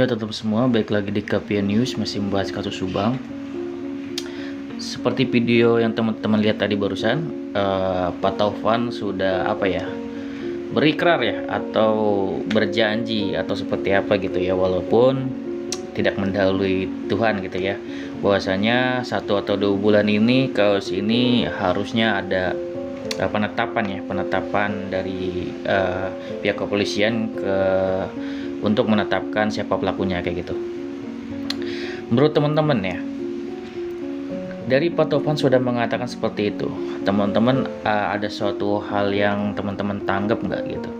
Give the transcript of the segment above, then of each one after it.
Ya tetap semua, baik lagi di KPN News masih membahas kasus Subang. Seperti video yang teman-teman lihat tadi barusan, Pak Taufan sudah berikrar ya atau berjanji atau seperti apa gitu ya, walaupun tidak mendahului Tuhan gitu ya, bahwasanya 1 atau 2 bulan ini kaos ini harusnya ada penetapan dari pihak kepolisian untuk menetapkan siapa pelakunya kayak gitu. Menurut teman-teman ya, dari Pak Tovan sudah mengatakan seperti itu, teman-teman ada suatu hal yang teman-teman tanggap nggak gitu?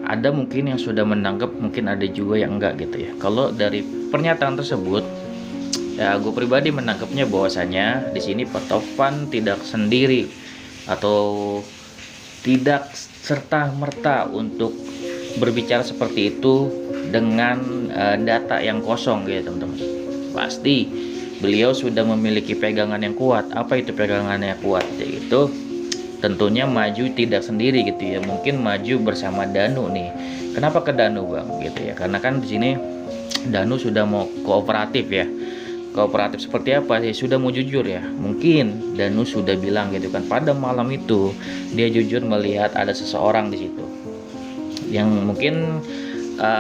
Ada mungkin yang sudah menanggap, mungkin ada juga yang enggak gitu ya. Kalau dari pernyataan tersebut, ya gue pribadi menangkapnya bahwasanya di sini Pak Tovan tidak sendiri atau tidak serta merta untuk berbicara seperti itu dengan data yang kosong gitu teman-teman. Pasti beliau sudah memiliki pegangan yang kuat. Apa itu pegangan yang kuat? Yaitu tentunya maju tidak sendiri gitu ya, mungkin maju bersama Danu nih. Kenapa ke Danu bang gitu ya, karena kan di sini Danu sudah mau kooperatif ya. Kooperatif seperti apa sih? Sudah mau jujur ya. Mungkin Danu sudah bilang gitu kan, pada malam itu dia jujur melihat ada seseorang di situ. Yang mungkin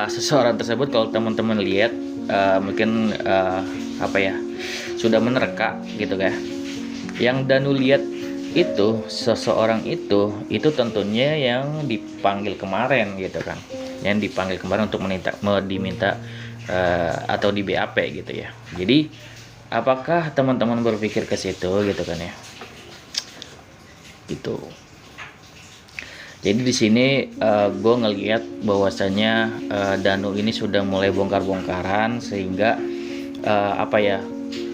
seseorang tersebut kalau teman-teman lihat mungkin sudah menerka gitu kan. Yang Danu lihat itu seseorang itu tentunya yang dipanggil kemarin gitu kan. Yang dipanggil kemarin untuk diminta atau di BAP gitu ya. Jadi apakah teman-teman berpikir ke situ gitu kan ya? Gitu. Jadi di sini gue ngelihat bahwasanya Danu ini sudah mulai bongkar-bongkaran sehingga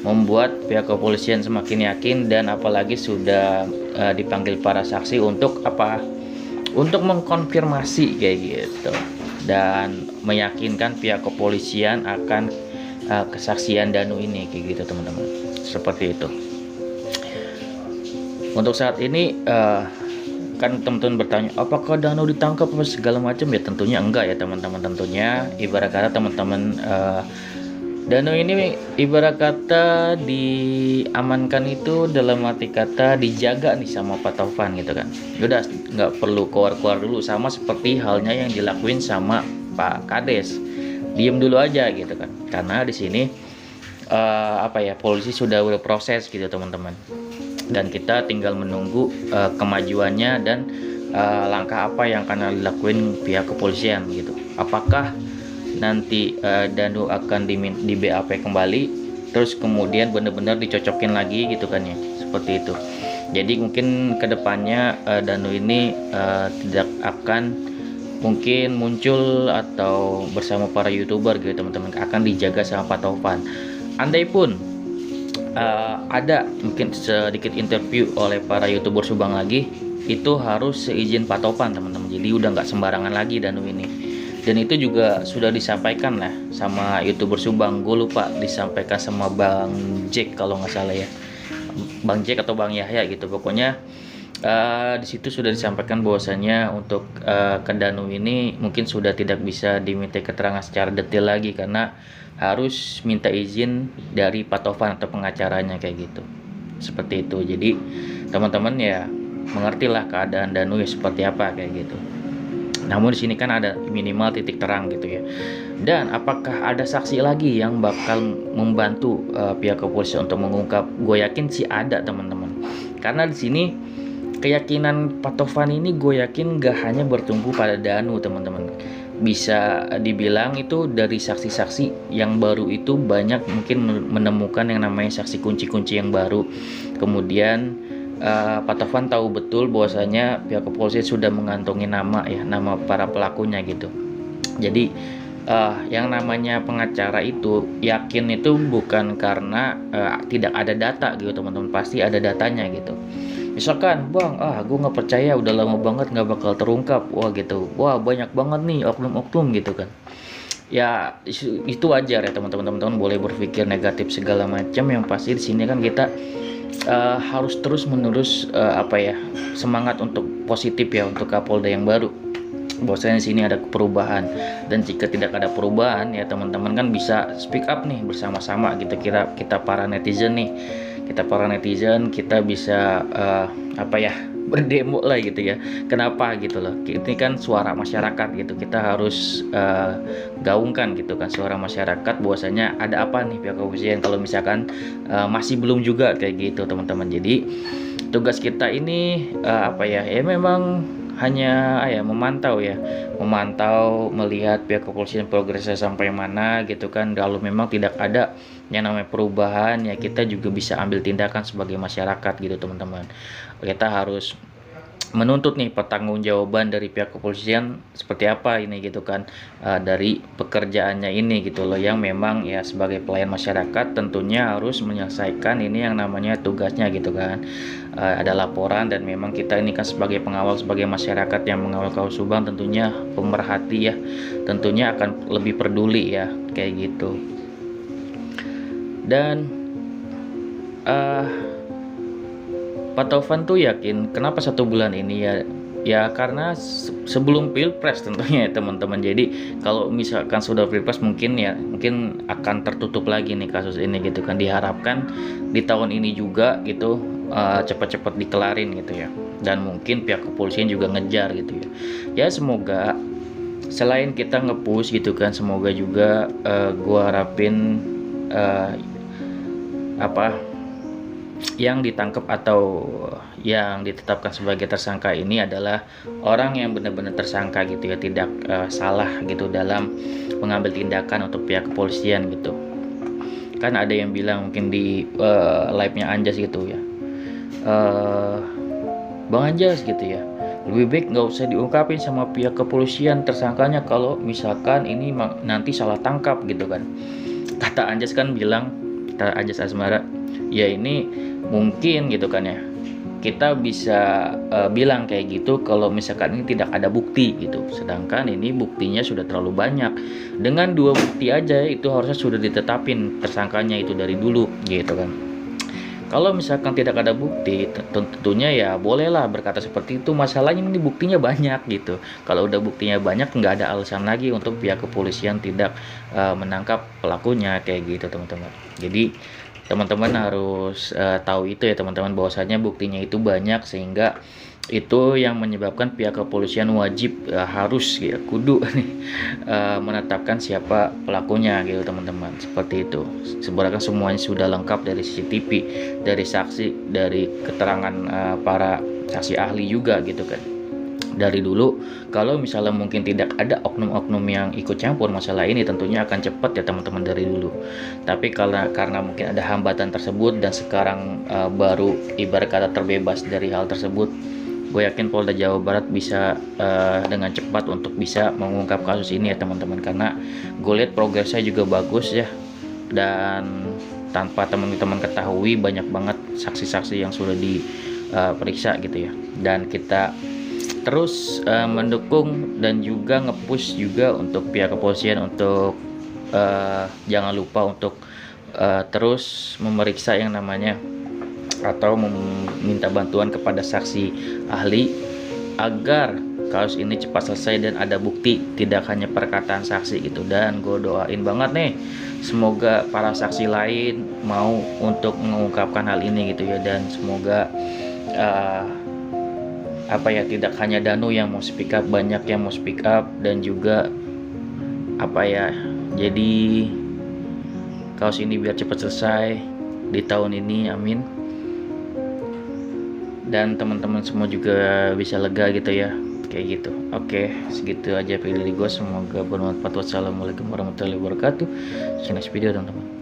membuat pihak kepolisian semakin yakin, dan apalagi sudah dipanggil para saksi untuk untuk mengkonfirmasi kayak gitu dan meyakinkan pihak kepolisian akan kesaksian Danu ini kayak gitu teman-teman. Seperti itu. Untuk saat ini kan teman-teman bertanya apakah Danu ditangkap apa segala macam, ya tentunya enggak ya teman-teman. Tentunya ibarat kata teman-teman Danu ini ibarat kata diamankan itu dalam arti kata dijaga nih sama Pak Taufan gitu kan. Udah nggak perlu keluar-keluar dulu, sama seperti halnya yang dilakuin sama Pak Kades, diem dulu aja gitu kan, karena di sini polisi sudah berproses gitu teman-teman, dan kita tinggal menunggu kemajuannya dan langkah apa yang akan dilakuin pihak kepolisian gitu. Apakah nanti Danu akan di BAP kembali, terus kemudian benar-benar dicocokin lagi gitu kan ya, seperti itu. Jadi mungkin kedepannya Danu ini tidak akan mungkin muncul atau bersama para YouTuber gitu teman-teman, akan dijaga sama Pak Taufan. Andai pun ada mungkin sedikit interview oleh para YouTuber Subang lagi, itu harus seizin Pak Taufan teman-teman. Jadi udah nggak sembarangan lagi Danu ini. Dan itu juga sudah disampaikan lah sama YouTuber Subang. Gue lupa disampaikan sama Bang Jack kalau nggak salah ya, Bang Jack atau Bang Yahya gitu. Pokoknya di situ sudah disampaikan bahwasanya untuk ke Danu ini mungkin sudah tidak bisa diminta keterangan secara detail lagi karena harus minta izin dari Pak Taufan atau pengacaranya kayak gitu. Seperti itu. Jadi teman-teman ya mengertilah keadaan Danu ya seperti apa kayak gitu. Namun di sini kan ada minimal titik terang gitu ya. Dan apakah ada saksi lagi yang bakal membantu pihak kepolisian untuk mengungkap? Gue yakin sih ada teman-teman. Karena di sini keyakinan Pak Taufan ini gue yakin gak hanya bertumbuh pada Danu teman-teman. Bisa dibilang itu dari saksi-saksi yang baru itu banyak mungkin menemukan yang namanya saksi kunci-kunci yang baru. Kemudian Pak Taufan tahu betul bahwasanya pihak kepolisian sudah mengantongi nama para pelakunya gitu. Jadi yang namanya pengacara itu yakin itu bukan karena tidak ada data gitu teman-teman, pasti ada datanya gitu. Misalkan bang, gue nggak percaya udah lama banget nggak bakal terungkap, wah gitu, wah banyak banget nih oknum-oknum gitu kan. Ya itu wajar ya teman-teman, boleh berpikir negatif segala macam. Yang pasti di sini kan kita harus terus menerus semangat untuk positif ya untuk Kapolda yang baru. bahwasanya di sini ada perubahan. Dan jika tidak ada perubahan ya teman-teman kan bisa speak up nih bersama-sama gitu, kita para netizen nih, kita bisa berdemo lah gitu ya. Kenapa gitu loh, ini kan suara masyarakat gitu, kita harus gaungkan gitu kan suara masyarakat bahwasanya ada apa nih pihak kepolisian kalau misalkan masih belum juga kayak gitu teman-teman. Jadi tugas kita ini memang hanya memantau melihat pihak kepolisian progresnya sampai mana gitu kan. Kalau memang tidak ada yang namanya perubahan ya kita juga bisa ambil tindakan sebagai masyarakat gitu teman-teman. Kita harus menuntut nih pertanggungjawaban dari pihak kepolisian seperti apa ini gitu kan, dari pekerjaannya ini gitu loh, yang memang ya sebagai pelayan masyarakat tentunya harus menyelesaikan ini yang namanya tugasnya gitu kan. Ada laporan dan memang kita ini kan sebagai pengawal, sebagai masyarakat yang mengawal Kaum Subang, tentunya pemerhati ya, tentunya akan lebih peduli ya kayak gitu. Dan Pak Taufan tuh yakin kenapa 1 bulan ini ya karena sebelum pilpres tentunya ya teman-teman. Jadi kalau misalkan sudah pilpres mungkin akan tertutup lagi nih kasus ini gitu kan. Diharapkan di tahun ini juga gitu cepat-cepat dikelarin gitu ya, dan mungkin pihak kepolisian juga ngejar gitu ya. Semoga selain kita nge-push gitu kan, semoga juga gua harapin yang ditangkap atau yang ditetapkan sebagai tersangka ini adalah orang yang benar-benar tersangka gitu ya, tidak salah gitu dalam mengambil tindakan untuk pihak kepolisian gitu. Kan ada yang bilang mungkin di live-nya Anjas gitu ya, Bang Anjas gitu ya, lebih baik nggak usah diungkapin sama pihak kepolisian tersangkanya kalau misalkan ini nanti salah tangkap gitu kan. Kata Anjas Asmara, ya ini mungkin gitu kan ya, kita bisa bilang kayak gitu kalau misalkan ini tidak ada bukti gitu, sedangkan ini buktinya sudah terlalu banyak. Dengan 2 bukti aja itu harusnya sudah ditetapin tersangkanya itu dari dulu gitu kan. Kalau misalkan tidak ada bukti, tentunya ya bolehlah berkata seperti itu. Masalahnya ini buktinya banyak gitu. Kalau udah buktinya banyak, nggak ada alasan lagi untuk pihak kepolisian tidak menangkap pelakunya kayak gitu teman-teman. Jadi teman-teman harus tahu itu ya teman-teman, bahwasanya buktinya itu banyak, sehingga itu yang menyebabkan pihak kepolisian wajib harus ya kudu menetapkan siapa pelakunya gitu teman-teman. Seperti itu. Sebenarnya semuanya sudah lengkap dari CCTV, dari saksi, dari keterangan para saksi ahli juga gitu kan. Dari dulu kalau misalnya mungkin tidak ada oknum-oknum yang ikut campur masalah ini, tentunya akan cepat ya teman-teman dari dulu. Tapi karena mungkin ada hambatan tersebut dan sekarang baru ibarat kata terbebas dari hal tersebut, gue yakin Polda Jawa Barat bisa dengan cepat untuk bisa mengungkap kasus ini ya teman-teman, karena gue lihat progresnya juga bagus ya, dan tanpa teman-teman ketahui banyak banget saksi-saksi yang sudah diperiksa gitu ya. Dan kita terus mendukung dan juga nge-push juga untuk pihak kepolisian untuk jangan lupa untuk terus memeriksa yang namanya atau meminta bantuan kepada saksi ahli agar kasus ini cepat selesai dan ada bukti, tidak hanya perkataan saksi gitu. Dan gue doain banget nih semoga para saksi lain mau untuk mengungkapkan hal ini gitu ya, dan semoga tidak hanya Danu yang mau speak up, banyak yang mau speak up, dan juga jadi kaos ini biar cepat selesai di tahun ini, amin. Dan teman-teman semua juga bisa lega gitu ya, kayak gitu. Oke, segitu aja dari gue, semoga bermanfaat. Wassalamualaikum warahmatullahi wabarakatuh. See you next video teman-teman.